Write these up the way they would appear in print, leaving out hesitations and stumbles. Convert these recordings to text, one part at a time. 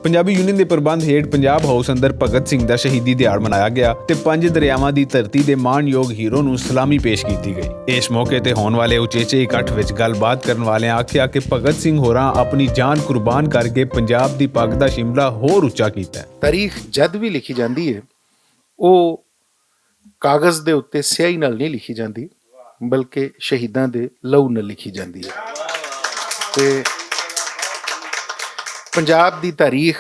Punjabi union ਦੇ ਪ੍ਰਬੰਧ ਹੇਠ ਪੰਜਾਬ ਹਾਊਸ ਅੰਦਰ ਭਗਤ ਸਿੰਘ ਦਾ ਸ਼ਹੀਦੀ ਦਿਹਾੜਾ ਮਨਾਇਆ ਗਿਆ ਤੇ 5 ਦਰਿਆਵਾਂ ਦੀ ਧਰਤੀ ਦੇ ਮਾਣਯੋਗ ਹੀਰੋ ਨੂੰ ਸਲਾਮੀ ਪੇਸ਼ ਕੀਤੀ ਗਈ। ਇਸ ਮੌਕੇ ਤੇ ਹੋਣ ਵਾਲੇ ਉਚੇਚੇ ਇਕੱਠ ਵਿੱਚ ਗੱਲਬਾਤ ਕਰਨ ਵਾਲਿਆਂ ਆਖਿਆ ਕਿ ਭਗਤ ਸਿੰਘ ਹੋਰਾਂ ਆਪਣੀ ਜਾਨ ਕੁਰਬਾਨ ਕਰਕੇ ਪੰਜਾਬ ਦੀ ਪੱਗ ਦਾ ਸ਼ਿਮਲਾ ਹੋਰ ਉੱਚਾ ਕੀਤਾ। ਤਾਰੀਖ ਜਦ ਵੀ ਲਿਖੀ ਜਾਂਦੀ ਹੈ ਉਹ ਕਾਗਜ਼ ਦੇ ਉੱਤੇ ਸਿਆਹੀ ਨਾਲ ਨਹੀਂ ਲਿਖੀ ਜਾਂਦੀ, ਬਲਕਿ ਸ਼ਹੀਦਾਂ ਦੇ ਲਹੂ ਨਾਲ ਲਿਖੀ ਜਾਂਦੀ ਹੈ। ਤੇ ਪੰਜਾਬ ਦੀ ਤਾਰੀਖ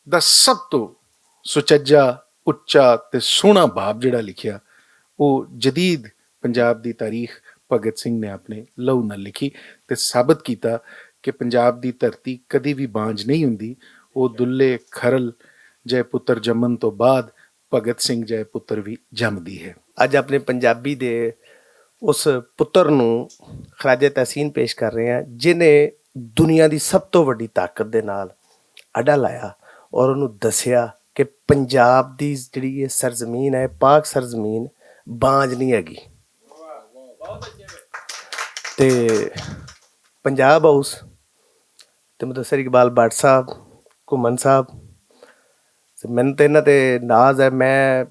ਦਾ ਸਭ ਤੋਂ ਸੁਚੱਜਾ, ਉੱਚਾ ਤੇ ਸੋਹਣਾ ਬਾਬ ਜਿਹੜਾ ਲਿਖਿਆ ਉਹ ਜਦੀਦ ਪੰਜਾਬ ਦੀ ਤਾਰੀਖ ਭਗਤ ਸਿੰਘ ਨੇ ਆਪਣੇ ਲਹੂ ਨਾਲ ਲਿਖੀ ਤੇ ਸਾਬਤ ਕੀਤਾ ਕਿ ਪੰਜਾਬ ਦੀ ਧਰਤੀ ਕਦੀ ਵੀ ਬਾਂਝ ਨਹੀਂ ਹੁੰਦੀ। ਉਹ ਦੁੱਲੇ ਖਰਲ ਜੈ ਪੁੱਤਰ ਜੰਮਣ ਤੋਂ ਬਾਅਦ ਭਗਤ ਸਿੰਘ ਜੈ ਪੁੱਤਰ ਵੀ ਜੰਮਦੀ ਹੈ। ਅੱਜ ਆਪਣੇ ਪੰਜਾਬੀ ਦੇ ਉਸ ਪੁੱਤਰ ਨੂੰ ਖਰਾਜੇ ਤਹਿਸੀਨ ਪੇਸ਼ ਕਰ ਰਹੇ ਹਾਂ ਜਿਨੇ ਦੁਨੀਆ ਦੀ ਸਭ ਤੋਂ ਵੱਡੀ ਤਾਕਤ ਦੇ ਨਾਲ ਅੱਡਾ ਲਾਇਆ ਔਰ ਉਹਨੂੰ ਦੱਸਿਆ ਕਿ ਪੰਜਾਬ ਦੀ ਜਿਹੜੀ ਇਹ ਸਰਜ਼ਮੀਨ ਹੈ, ਪਾਕ ਸਰਜ਼ਮੀਨ, ਬਾਂਝ ਨਹੀਂ ਹੈਗੀ। ਤੇ ਪੰਜਾਬ ਹਾਊਸ ਤੇ ਮੁਦੱਸਰ ਇਕਬਾਲ ਭੱਟ ਸਾਹਿਬ, ਘੁੰਮਣ ਸਾਹਿਬ, ਮੈਨੂੰ ਤਾਂ ਇਹਨਾਂ ਤੇ ਨਾਜ਼ ਹੈ। ਮੈਂ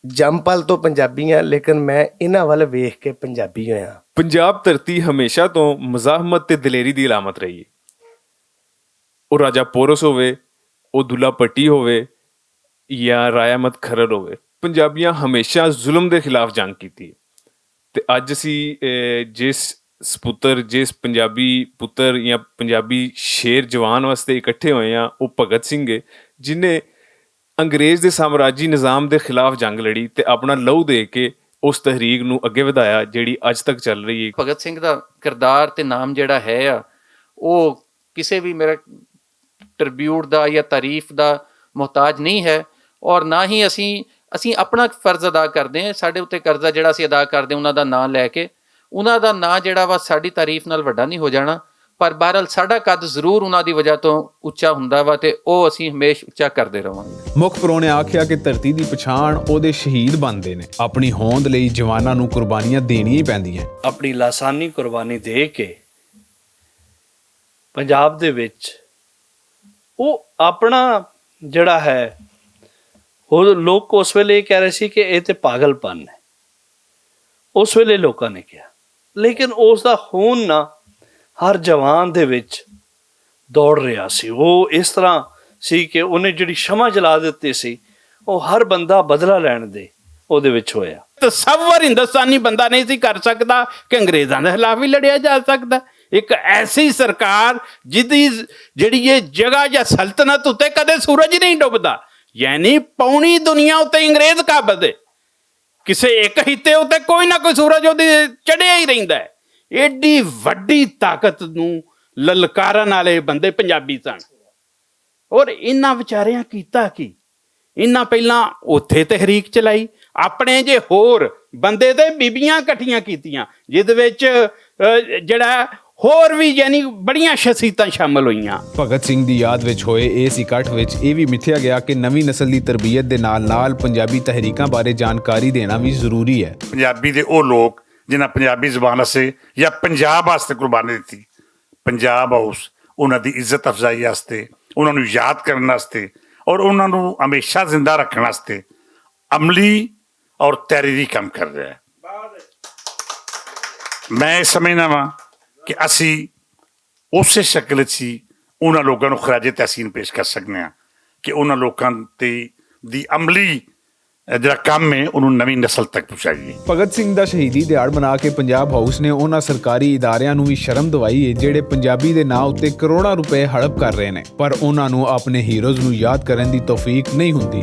ਜੰਮਪਲ ਤੋਂ ਪੰਜਾਬੀ ਹਾਂ, ਲੇਕਿਨ ਮੈਂ ਇਹਨਾਂ ਵੱਲ ਵੇਖ ਕੇ ਪੰਜਾਬੀ ਹੋਇਆ। ਪੰਜਾਬ ਧਰਤੀ ਹਮੇਸ਼ਾ ਤੋਂ ਮਜ਼ਾਹਮਤ ਤੇ ਦਲੇਰੀ ਦੀ ਅਲਾਮਤ ਰਹੀ ਹੈ। ਉਹ ਰਾਜਾ ਪੋਰਸ ਹੋਵੇ, ਉਹ ਦੁੱਲਾ ਭੱਟੀ ਹੋਵੇ ਜਾਂ ਰਾਇਆ ਮਤ ਖਰੜ ਹੋਵੇ, ਪੰਜਾਬੀਆਂ ਹਮੇਸ਼ਾ ਜ਼ੁਲਮ ਦੇ ਖਿਲਾਫ ਜੰਗ ਕੀਤੀ। ਤੇ ਅੱਜ ਅਸੀਂ ਜਿਸ ਪੰਜਾਬੀ ਪੁੱਤਰ ਜਾਂ ਪੰਜਾਬੀ ਸ਼ੇਰ ਜਵਾਨ ਵਾਸਤੇ ਇਕੱਠੇ ਹੋਏ ਹਾਂ ਉਹ ਭਗਤ ਸਿੰਘ ਹੈ, ਜਿਹਨੇ ਅੰਗਰੇਜ਼ ਦੇ ਸਾਮਰਾਜੀ ਨਿਜ਼ਾਮ ਦੇ ਖਿਲਾਫ ਜੰਗ ਲੜੀ ਤੇ ਆਪਣਾ ਲਹੂ ਦੇ ਕੇ ਉਸ ਤਹਿਰੀਕ ਨੂੰ ਅੱਗੇ ਵਧਾਇਆ ਜਿਹੜੀ ਅੱਜ ਤੱਕ ਚੱਲ ਰਹੀ ਹੈ। ਭਗਤ ਸਿੰਘ ਦਾ ਕਿਰਦਾਰ ਤੇ ਨਾਮ ਜਿਹੜਾ ਹੈ ਉਹ ਕਿਸੇ ਵੀ ਮੇਰਾ ਟ੍ਰਿਬਿਊਟ ਦਾ ਜਾਂ ਤਾਰੀਫ ਦਾ ਮੁਹਤਾਜ ਨਹੀਂ ਹੈ ਔਰ ਨਾ ਹੀ ਅਸੀਂ ਆਪਣਾ ਫਰਜ਼ ਅਦਾ ਕਰਦੇ ਹਾਂ। ਸਾਡੇ ਉੱਤੇ ਕਰਜ਼ਾ ਜਿਹੜਾ ਅਸੀਂ ਅਦਾ ਕਰਦੇ ਉਹਨਾਂ ਦਾ ਨਾਂ ਲੈ ਕੇ, ਉਹਨਾਂ ਦਾ ਨਾਂ ਜਿਹੜਾ ਵਾ ਸਾਡੀ ਤਾਰੀਫ ਨਾਲ ਵੱਡਾ ਨਹੀਂ ਹੋ ਜਾਣਾ, ਪਰ ਬਹਰਹਾਲ ਸਾਡਾ ਕੱਦ ਜ਼ਰੂਰ ਉਹਨਾਂ ਦੀ ਵਜ੍ਹਾ ਤੋਂ ਉੱਚਾ ਹੁੰਦਾ ਵਾ ਤੇ ਉਹ ਅਸੀਂ ਹਮੇਸ਼ਾ ਉੱਚਾ ਕਰਦੇ ਰਹਾਂਗੇ। ਮੁੱਖ ਪ੍ਰਾਹੁਣੇ ਆਖਿਆ ਕਿ ਧਰਤੀ ਦੀ ਪਛਾਣ ਉਹਦੇ ਸ਼ਹੀਦ ਬਣਦੇ ਨੇ। ਆਪਣੀ ਹੋਂਦ ਲਈ ਜਵਾਨਾਂ ਨੂੰ ਕੁਰਬਾਨੀਆਂ ਦੇਣੀਆਂ ਹੀ ਪੈਂਦੀਆਂ। ਆਪਣੀ ਲਾਸਾਨੀ ਕੁਰਬਾਨੀ ਦੇ ਕੇ ਪੰਜਾਬ ਦੇ ਵਿੱਚ ਉਹ ਆਪਣਾ ਜਿਹੜਾ ਹੈ, ਉਹ ਲੋਕ ਉਸ ਵੇਲੇ ਇਹ ਕਹਿ ਰਹੇ ਸੀ ਕਿ ਇਹ ਤੇ ਪਾਗਲਪਨ ਹੈ, ਉਸ ਵੇਲੇ ਲੋਕਾਂ ਨੇ ਕਿਹਾ, ਲੇਕਿਨ ਉਸ ਦਾ ਖੂਨ ਨਾ ਹਰ ਜਵਾਨ ਦੇ ਵਿੱਚ ਦੌੜ ਰਿਹਾ ਸੀ। ਉਹ ਇਸ ਤਰ੍ਹਾਂ ਸੀ ਕਿ ਉਹਨੇ ਜਿਹੜੀ ਸ਼ਮਾ ਜਲਾ ਦਿੱਤੀ ਸੀ ਉਹ ਹਰ ਬੰਦਾ ਬਦਲਾ ਲੈਣ ਦੇ ਉਹਦੇ ਵਿੱਚ ਹੋਇਆ। ਤਾਂ ਸਭ ਵਾਰ ਹਿੰਦੁਸਤਾਨੀ ਬੰਦਾ ਨਹੀਂ ਸੀ ਕਰ ਸਕਦਾ ਕਿ ਅੰਗਰੇਜ਼ਾਂ ਦੇ ਖਿਲਾਫ ਵੀ ਲੜਿਆ ਜਾ ਸਕਦਾ। ਇੱਕ ਐਸੀ ਸਰਕਾਰ ਜਿਹਦੀ ਜਿਹੜੀ ਇਹ ਜਗ੍ਹਾ ਜਾਂ ਸਲਤਨਤ ਉੱਤੇ ਕਦੇ ਸੂਰਜ ਨਹੀਂ ਡੁੱਬਦਾ, ਯਾਨੀ ਪੌਣੀ ਦੁਨੀਆ ਉੱਤੇ ਅੰਗਰੇਜ਼ ਕਾਬਜ਼ ਹੈ। ਕਿਸੇ ਇੱਕ ਹਿੱਤੇ ਉੱਤੇ ਕੋਈ ਨਾ ਕੋਈ ਸੂਰਜ ਉਹਦੀ ਚੜ੍ਹਿਆ ਹੀ ਰਹਿੰਦਾ ਹੈ। ਏਡੀ ਵੱਡੀ ਤਾਕਤ ਨੂੰ ਲਲਕਾਰਨ ਵਾਲੇ ਬੰਦੇ ਪੰਜਾਬੀ ਸਨ। ਔਰ ਇਹਨਾਂ ਵਿਚਾਰਿਆਂ ਕੀਤਾ ਕੀ? ਇਹਨਾਂ ਪਹਿਲਾਂ ਉੱਥੇ ਤਹਿਰੀਕ ਚਲਾਈ, ਆਪਣੇ ਜੇ ਹੋਰ ਬੰਦੇ ਤੇ ਬੀਬੀਆਂ ਇਕੱਠੀਆਂ ਕੀਤੀਆਂ ਜਿਹਦੇ ਵਿੱਚ ਜਿਹੜਾ ਹੋਰ ਵੀ ਯਾਨੀ ਬੜੀਆਂ ਸ਼ਖਸੀਅਤਾਂ ਸ਼ਾਮਲ ਹੋਈਆਂ। ਭਗਤ ਸਿੰਘ ਦੀ ਯਾਦ ਵਿੱਚ ਹੋਏ ਇਸ ਇਕੱਠ ਵਿੱਚ ਇਹ ਵੀ ਮਿਥਿਆ ਗਿਆ ਕਿ ਨਵੀਂ ਨਸਲ ਦੀ ਤਰਬੀਅਤ ਦੇ ਨਾਲ ਪੰਜਾਬੀ ਤਹਿਰੀਕਾਂ ਬਾਰੇ ਜਾਣਕਾਰੀ ਦੇਣਾ ਵੀ ਜ਼ਰੂਰੀ ਹੈ। ਪੰਜਾਬੀ ਦੇ ਉਹ ਲੋਕ ਜਿਨ੍ਹਾਂ ਪੰਜਾਬੀ ਜ਼ੁਬਾਨ ਵਾਸਤੇ ਜਾਂ ਪੰਜਾਬ ਵਾਸਤੇ ਕੁਰਬਾਨੀ ਦਿੱਤੀ, ਪੰਜਾਬ ਹਾਊਸ ਉਹਨਾਂ ਦੀ ਇੱਜ਼ਤ ਅਫਜ਼ਾਈ ਵਾਸਤੇ, ਉਹਨਾਂ ਨੂੰ ਯਾਦ ਕਰਨ ਵਾਸਤੇ ਔਰ ਉਹਨਾਂ ਨੂੰ ਹਮੇਸ਼ਾ ਜ਼ਿੰਦਾ ਰੱਖਣ ਵਾਸਤੇ ਅਮਲੀ ਔਰ ਤਹਿਰੀਰੀ ਕੰਮ ਕਰ ਰਿਹਾ ਹੈ। ਮੈਂ ਸਮਝਦਾ ਵਾਂ ਕਿ ਅਸੀਂ ਉਸੇ ਸ਼ਕਲ 'ਚ ਹੀ ਉਹਨਾਂ ਲੋਕਾਂ ਨੂੰ ਖਰਾਜੇ ਤਹਿਸੀਨ ਪੇਸ਼ ਕਰ ਸਕਦੇ ਹਾਂ ਕਿ ਉਹਨਾਂ ਲੋਕਾਂ ਦੀ ਅਮਲੀ ਜਿਹੜਾ ਕੰਮ ਹੈ ਉਹਨੂੰ ਨਵੀਂ ਨਸਲ ਤੱਕ ਪਹੁੰਚਾਈਏ। ਭਗਤ ਸਿੰਘ ਦਾ ਸ਼ਹੀਦੀ ਦਿਹਾੜਾ ਮਨਾ ਕੇ ਪੰਜਾਬ ਹਾਊਸ ਨੇ ਉਹਨਾਂ ਸਰਕਾਰੀ ਇਦਾਰਿਆਂ ਨੂੰ ਵੀ ਸ਼ਰਮ ਦਿਵਾਈ ਹੈ ਜਿਹੜੇ ਪੰਜਾਬੀ ਦੇ ਨਾਂ ਉੱਤੇ ਕਰੋੜਾਂ ਰੁਪਏ ਹੜਪ ਕਰ ਰਹੇ ਨੇ, ਪਰ ਉਹਨਾਂ ਨੂੰ ਆਪਣੇ ਹੀਰੋਜ਼ ਨੂੰ ਯਾਦ ਕਰਨ ਦੀ ਤੌਫੀਕ ਨਹੀਂ ਹੁੰਦੀ।